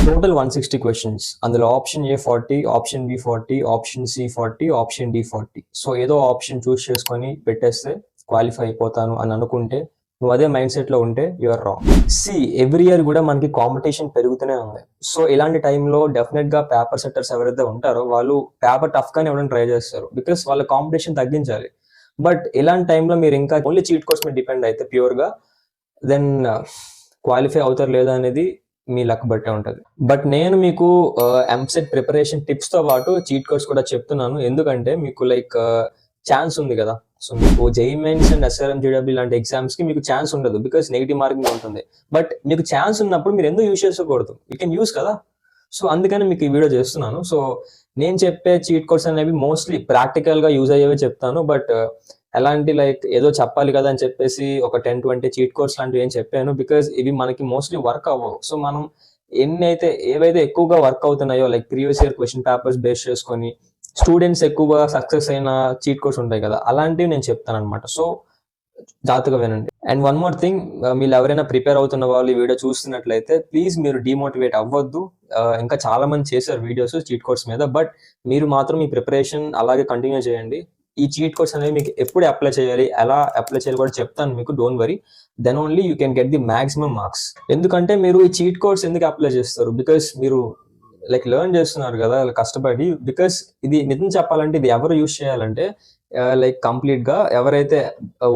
Total 160 questions. అందులో option A 40, option B 40, option C 40, option D 40. So ఏదో option choose చేసుకొని పెట్టేస్తే qualify అయిపోతాను అని అనుకుంటే, నువ్వు అదే మైండ్ సెట్ లో ఉంటే యూఆర్ రాంగ్. ఎవ్రీ ఇయర్ కూడా మనకి కాంపిటీషన్ పెరుగుతూనే ఉంది. సో ఇలాంటి టైంలో డెఫినెట్ గా పేపర్ సెట్టర్స్ ఎవరైతే ఉంటారో వాళ్ళు పేపర్ టఫ్ గానే ఇవ్వడం ట్రై చేస్తారు, బికాస్ వాళ్ళ కాంపిటీషన్ తగ్గించాలి. బట్ ఇలాంటి టైంలో మీరు ఇంకా ఓన్లీ చీట్ కోర్స్ మీద డిపెండ్ అయితే ప్యూర్ గా, దెన్ క్వాలిఫై అవుతారు లేదా అనేది మీ లక్ బట్టే ఉంటుంది. బట్ నేను మీకు ఎంసెట్ ప్రిపరేషన్ టిప్స్ తో పాటు చీట్ కోడ్స్ కూడా చెప్తున్నాను. ఎందుకంటే మీకు లైక్ ఛాన్స్ ఉంది కదా. సో మీకు JEE mains and SRM JW లాంటి ఎగ్జామ్స్ కి మీకు ఛాన్స్ ఉండదు, బికాస్ నెగిటివ్ మార్కింగ్ ఉంటుంది. బట్ మీకు ఛాన్స్ ఉన్నప్పుడు మీరు ఎందుకు యూజ్ చేసుకోకూడదు? యూ కెన్ యూస్ కదా. సో అందుకని మీకు ఈ వీడియో చేస్తున్నాను. సో నేను చెప్పే చీట్ కోడ్స్ అనేవి మోస్ట్లీ ప్రాక్టికల్ గా యూజ్ అయ్యేవి చెప్తాను. బట్ ఎలాంటి లైక్ ఏదో చెప్పాలి కదా అని చెప్పేసి ఒక 10-20 చీట్ కోడ్స్ లాంటివి ఏం చెప్పాను, బికాస్ ఇవి మనకి మోస్ట్లీ వర్క్ అవ్వవు. సో మనం ఏవైతే ఎక్కువగా వర్క్ అవుతున్నాయో, like previous year question papers base చేసుకొని స్టూడెంట్స్ ఎక్కువగా సక్సెస్ అయిన చీట్ కోడ్స్ ఉంటాయి కదా, అలాంటివి నేను చెప్తాను అనమాట. సో జాగ్రత్తగా వినండి. అండ్ వన్ మోర్ థింగ్, మీరు ఎవరైనా ప్రిపేర్ అవుతున్న వాళ్ళు ఈ వీడియో చూస్తున్నట్లయితే ప్లీజ్ మీరు డిమోటివేట్ అవ్వద్దు. ఇంకా చాలా మంది చేశారు వీడియోస్ చీట్ కోడ్స్ మీద, బట్ మీరు మాత్రం మీ ప్రిపరేషన్ అలాగే కంటిన్యూ చేయండి. ఈ చీట్ కోడ్స్ అనేవి మీకు ఎప్పుడు అప్లై చేయాలి, ఎలా అప్లై చేయాలి కూడా చెప్తాను మీకు. Don't worry, then only you can get the maximum marks. ఎందుకంటే మీరు ఈ చీట్ కోడ్స్ ఎందుకు అప్లై చేస్తారు? బికాస్ మీరు లైక్ లెర్న్ చేస్తున్నారు కదా కష్టపడి. బికాస్ ఇది నిజం చెప్పాలంటే ఇది ఎవరు యూజ్ చేయాలంటే లైక్ కంప్లీట్ గా ఎవరైతే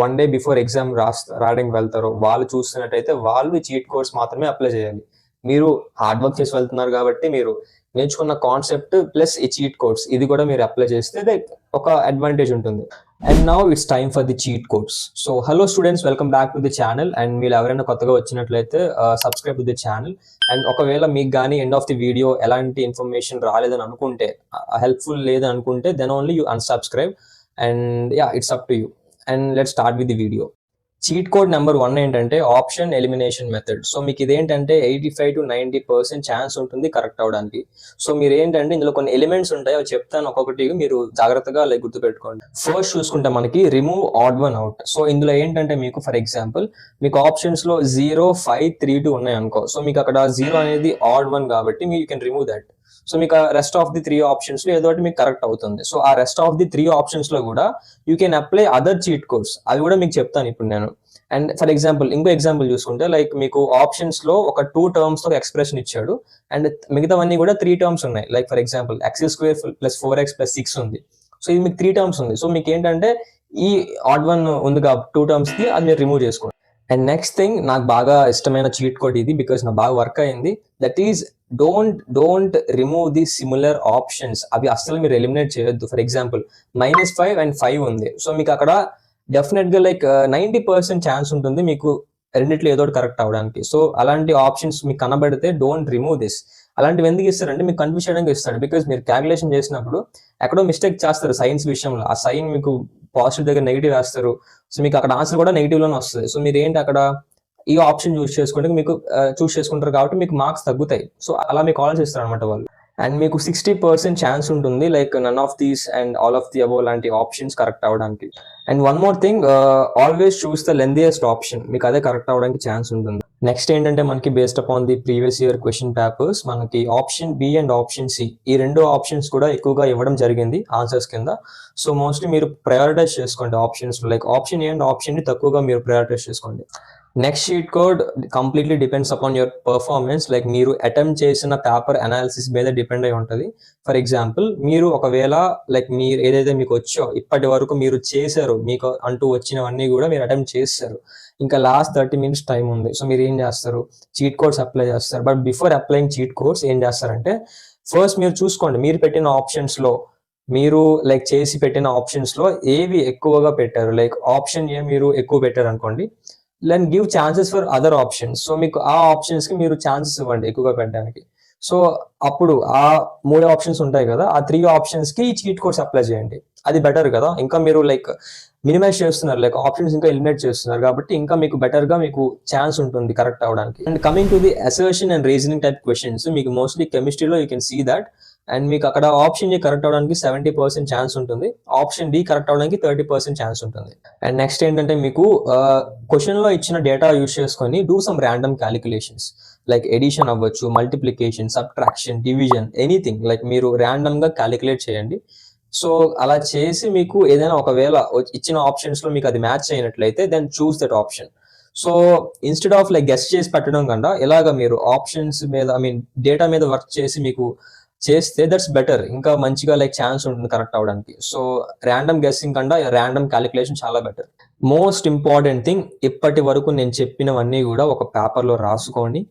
1 day బిఫోర్ ఎగ్జామ్ రాయడానికి వెళ్తారో వాళ్ళు చూస్తున్నట్టయితే వాళ్ళు ఈ చీట్ కోడ్స్ మాత్రమే అప్లై చేయాలి. మీరు హార్డ్ వర్క్ చేసి వెళ్తున్నారు కాబట్టి మీరు నేర్చుకున్న కాన్సెప్ట్ ప్లస్ ఈ చీట్ కోడ్స్ ఇది కూడా మీరు అప్లై చేస్తే లైక్ ఒక అడ్వాంటేజ్ ఉంటుంది. And now it's time for the cheat codes. So hello students, welcome back to the channel. And మీరు ఎవరైనా కొత్తగా వచ్చినట్లయితే subscribe to the channel. And ఒకవేళ మీకు కానీ ఎండ్ ఆఫ్ ది వీడియో ఎలాంటి ఇన్ఫర్మేషన్ రాలేదని అనుకుంటే, హెల్ప్ఫుల్ లేదని అనుకుంటే, then only you unsubscribe. And yeah, it's up to you. And let's start with the video. Cheat code number 1 ఏంటంటే ఆప్షన్ ఎలిమినేషన్ మెథడ్. సో మీకు ఇదేంటంటే 85 to 90% ఛాన్స్ ఉంటుంది correct అవడానికి. సో మీరు ఏంటంటే ఇందులో కొన్ని ఎలిమెంట్స్ ఉంటాయి, అవి చెప్తాను ఒక్కొక్కటి, మీరు జాగ్రత్తగా లైక్ గుర్తుపెట్టుకోండి. ఫస్ట్ చూసుకుంటే మనకి remove odd one out. So ఇందులో ఏంటంటే మీకు ఫర్ ఎగ్జాంపుల్ మీకు ఆప్షన్స్ లో 0, 5, 3, 2 ఉన్నాయి అనుకో. సో మీకు అక్కడ 0 అనేది ఆడ్ వన్ కాబట్టి you can remove that. So మీకు రెస్ట్ ఆఫ్ ది 3 ఆప్షన్స్ లో ఏదో ఒకటి మీకు కరెక్ట్ అవుతుంది. సో ఆ రెస్ట్ ఆఫ్ ది 3 ఆప్షన్స్ లో కూడా you can apply other cheat codes. అవి కూడా మీకు చెప్తాను ఇప్పుడు నేను. అండ్ ఫర్ ఎగ్జాంపుల్ ఇంకో ఎగ్జాంపుల్ చూసుకుంటే లైక్ మీకు ఆప్షన్స్ లో ఒక 2 terms తో ఎక్స్ప్రెషన్ ఇచ్చాడు, అండ్ మిగతావన్నీ కూడా 3 terms ఉన్నాయి. Like for example x² + 4x + 6 ఉంది. సో ఇది మీకు 3 terms ఉంది. సో మీకు ఏంటంటే ఈ ఆడ్ వన్ ఉంది కాబట్టి 2 terms కి అది మీరు రిమూవ్ చేసుకోండి. అండ్ నెక్స్ట్ థింగ్, నాకు బాగా ఇష్టమైన చీట్ కోడ్ ఇది, బికాస్ నాకు బాగా వర్క్ అయింది. That is don't remove the similar options. అవి అస్సలు మీరు ఎలిమినేట్ చేయొద్దు. ఫర్ ఎగ్జాంపుల్ -5 and 5 ఉంది. సో మీకు అక్కడ డెఫినెట్ గా లైక్ 90% ఛాన్స్ ఉంటుంది మీకు రెండిట్లో ఏదో ఒకటి కరెక్ట్ అవడానికి. సో అలాంటి ఆప్షన్స్ మీకు కనబడితే డోంట్ రిమూవ్ దిస్. అలాంటివి ఎందుకు ఇస్తారంటే మీకు కన్ఫ్యూజ్ చేయడానికి ఇస్తాడు. బికాస్ మీరు క్యాలిక్యులేషన్ చేసినప్పుడు ఎక్కడో మిస్టేక్ చేస్తారు సైన్స్ విషయంలో. ఆ సైన్ మీకు పాజిటివ్ దగ్గర నెగిటివ్ వేస్తారు. సో మీకు అక్కడ ఆన్సర్ కూడా నెగిటివ్ లోనే వస్తుంది. సో మీరు ఏంటి అక్కడ ఈ ఆప్షన్ చూస్ చేసుకుంటే మీకు చూస్ చేసుకుంటారు కాబట్టి మీకు మార్క్స్ తగ్గుతాయి. సో అలా మీకు ఆలోచిస్తారు అనమాట వాళ్ళు. అండ్ మీకు 60% ఛాన్స్ ఉంటుంది like none of these and all of the above లాంటి ఆప్షన్స్ కరెక్ట్ అవడానికి. And one more thing, always choose the lengthiest option. మీకు అదే కరెక్ట్ అవడానికి ఛాన్స్ ఉంటుంది. నెక్స్ట్ ఏంటంటే మనకి based upon the previous year question papers మనకి option B and option C ఈ 2 ఆప్షన్స్ కూడా ఎక్కువగా ఇవ్వడం జరిగింది ఆన్సర్స్ కింద. సో మోస్ట్లీ మీరు ప్రయారిటైజ్ చేసుకోండి options. Like option A and option ని తక్కువగా మీరు ప్రయారిటైజ్ చేసుకోండి. Next sheet code completely depends upon your performance. Like మీరు అటెంప్ట్ చేసిన పేపర్ అనాలిసిస్ మీద డిపెండ్ అయి ఉంటుంది. ఫర్ ఎగ్జాంపుల్ మీరు ఒకవేళ లైక్ మీరు ఏదైతే మీకు వచ్చో ఇప్పటి వరకు మీరు చేశారు, మీకు అంటూ వచ్చినవన్నీ కూడా మీరు అటెంప్ట్ చేస్తారు, ఇంకా లాస్ట్ 30 minutes టైం ఉంది. సో మీరు ఏం చేస్తారు? చీట్ కోడ్స్ అప్లై చేస్తారు. But before applying cheat codes ఏం చేస్తారంటే ఫస్ట్ మీరు చూసుకోండి మీరు పెట్టిన ఆప్షన్స్ లో, మీరు లైక్ చేసి పెట్టిన ఆప్షన్స్ లో ఏవి ఎక్కువగా పెట్టారు. లైక్ ఆప్షన్ ఏ మీరు ఎక్కువ పెట్టారు అనుకోండి, then give chances for other options. So మీకు ఆ ఆప్షన్స్ కి మీరు ఛాన్సెస్ ఇవ్వండి ఎక్కువగా పెట్టడానికి. సో అప్పుడు ఆ 3 ఆప్షన్స్ ఉంటాయి కదా, ఆ 3 ఆప్షన్స్ కి చీట్ కోడ్స్ అప్లై చేయండి. అది బెటర్ కదా. ఇంకా మీరు లైక్ మినిమైజ్ చేస్తున్నారు, లైక్ ఆప్షన్స్ ఇంకా ఎలిమినేట్ చేస్తున్నారు కాబట్టి ఇంకా మీకు బెటర్ గా మీకు ఛాన్స్ ఉంటుంది కరెక్ట్ అవడానికి. And coming to the assertion and reasoning type questions, మీకు మోస్ట్లీ కెమిస్ట్రీలో you can see that. And మీకు అక్కడ ఆప్షన్ ఏ కరెక్ట్ అవడానికి 70% ఛాన్స్ ఉంటుంది, ఆప్షన్ డి కరెక్ట్ అవడానికి 30% ఛాన్స్ ఉంటుంది. అండ్ నెక్స్ట్ ఏంటంటే మీకు క్వశ్చన్ లో ఇచ్చిన డేటా యూస్ చేసుకొని do some random calculations, like addition అవ్వచ్చు, multiplication, subtraction, division, anything, like మీరు ర్యాండమ్ గా క్యాలిక్యులేట్ చేయండి. సో అలా చేసి మీకు ఏదైనా ఒకవేళ ఇచ్చిన ఆప్షన్స్ లో మీకు అది మ్యాచ్ అయినట్లయితే then choose that option. So instead of like guess చేసి పెట్టడం కన్నా ఇలాగ మీరు ఆప్షన్స్ మీద డేటా మీద వర్క్ చేసి మీకు చేస్తే దట్స్ బెటర్, ఇంకా మంచిగా లైక్ ఛాన్స్ ఉంటుంది కరెక్ట్ అవడానికి. సో ర్యాండమ్ గెస్సింగ్ కన్నా ర్యాండమ్ క్యాలిక్యులేషన్ చాలా బెటర్. మోస్ట్ ఇంపార్టెంట్ థింగ్, ఇప్పటి వరకు నేను చెప్పినవన్నీ కూడా ఒక పేపర్లో రాసుకోండి.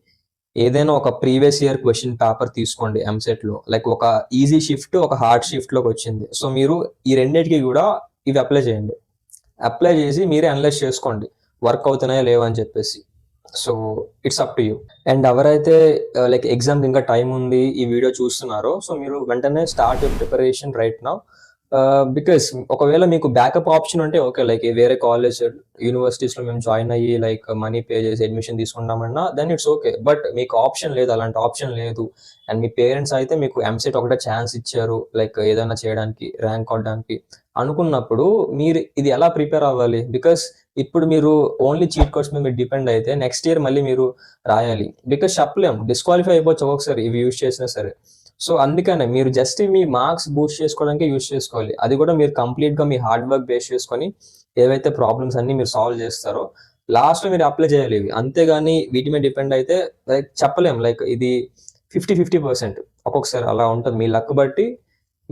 ఏదైనా ఒక ప్రీవియస్ ఇయర్ క్వశ్చన్ పేపర్ తీసుకోండి ఎంసెట్ లో, లైక్ ఒక ఈజీ షిఫ్ట్, ఒక హార్డ్ షిఫ్ట్ లోకి వచ్చింది. సో మీరు ఈ రెండింటికి కూడా ఇవి అప్లై చేయండి. అప్లై చేసి మీరే అనలైజ్ చేసుకోండి వర్క్ అవుతున్నాయా లేవా అని చెప్పేసి. So it's up to you. And ఎవరైతే లైక్ ఎగ్జామ్ ఇంకా టైం ఉంది ఈ వీడియో చూస్తున్నారో, సో మీరు వెంటనే start your preparation right now. Because ఒకవేళ మీకు బ్యాకప్ ఆప్షన్ ఉంటే ఓకే, లైక్ వేరే కాలేజ్ యూనివర్సిటీస్ లో మేము జాయిన్ అయ్యి లైక్ మనీ పే చేసి అడ్మిషన్ తీసుకుంటామన్నా దెన్ ఇట్స్ ఓకే. బట్ మీకు ఆప్షన్ లేదు, అలాంటి ఆప్షన్ లేదు. అండ్ మీ పేరెంట్స్ అయితే మీకు ఎంసెట్ ఒకటే ఛాన్స్ ఇచ్చారు లైక్ ఏదైనా చేయడానికి, ర్యాంక్ అవడానికి అనుకున్నప్పుడు మీరు ఇది ఎలా ప్రిపేర్ అవ్వాలి? బికాస్ ఇప్పుడు మీరు ఓన్లీ చీట్ కోడ్స్ మీద మీరు డిపెండ్ అయితే నెక్స్ట్ ఇయర్ మళ్ళీ మీరు రాయాలి. బికాస్ చెప్పలేం, డిస్క్వాలిఫై అయిపోవచ్చు ఒక్కొక్కసారి ఇవి యూజ్ చేసినా సరే. సో అందుకనే మీరు జస్ట్ మీ మార్క్స్ బూస్ట్ చేసుకోవడానికి యూజ్ చేసుకోవాలి. అది కూడా మీరు కంప్లీట్ గా మీ హార్డ్ వర్క్ బేస్ చేసుకొని ఏవైతే ప్రాబ్లమ్స్ అన్ని మీరు సాల్వ్ చేస్తారో లాస్ట్ లో మీరు అప్లై చేయాలి ఇవి. అంతేగాని వీటి మీద డిపెండ్ అయితే లైక్ చెప్పలేం, లైక్ ఇది 50-50% ఒక్కొక్కసారి అలా ఉంటుంది. మీ లక్ బట్టి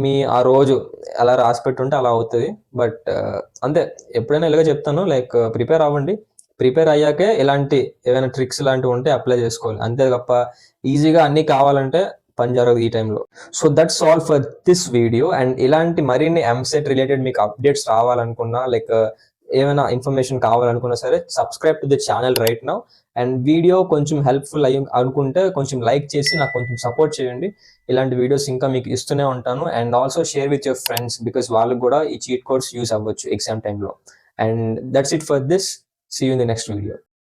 మీ ఆ రోజు అలా రాసి పెట్టుంటే అలా అవుతుంది. బట్ అంతే, ఎప్పుడైనా ఇలాగే చెప్తాను, లైక్ ప్రిపేర్ అవ్వండి. ప్రిపేర్ అయ్యాకే ఇలాంటి ఏమైనా ట్రిక్స్ లాంటివి ఉంటే అప్లై చేసుకోవాలి. అంతే తప్ప ఈజీగా అన్ని కావాలంటే పని జరగదు ఈ టైంలో. So that's all for this video. And ఇలాంటి మరిన్ని ఎంసెట్ రిలేటెడ్ మీకు అప్డేట్స్ రావాలనుకున్నా, లైక్ ఏమైనా ఇన్ఫర్మేషన్ కావాలనుకున్నా సరే subscribe to the channel right now. And video కొంచెం హెల్ప్ఫుల్ అయ్యి అనుకుంటే కొంచెం లైక్ చేసి నాకు కొంచెం సపోర్ట్ చేయండి. ఇలాంటి వీడియోస్ ఇంకా మీకు ఇస్తూనే ఉంటాను. And also share with your friends, because వాళ్ళకి కూడా ఈ చీట్ కోడ్స్ యూస్ అవ్వచ్చు ఎగ్జామ్ టైంలో. And that's it for this. See you in the next video.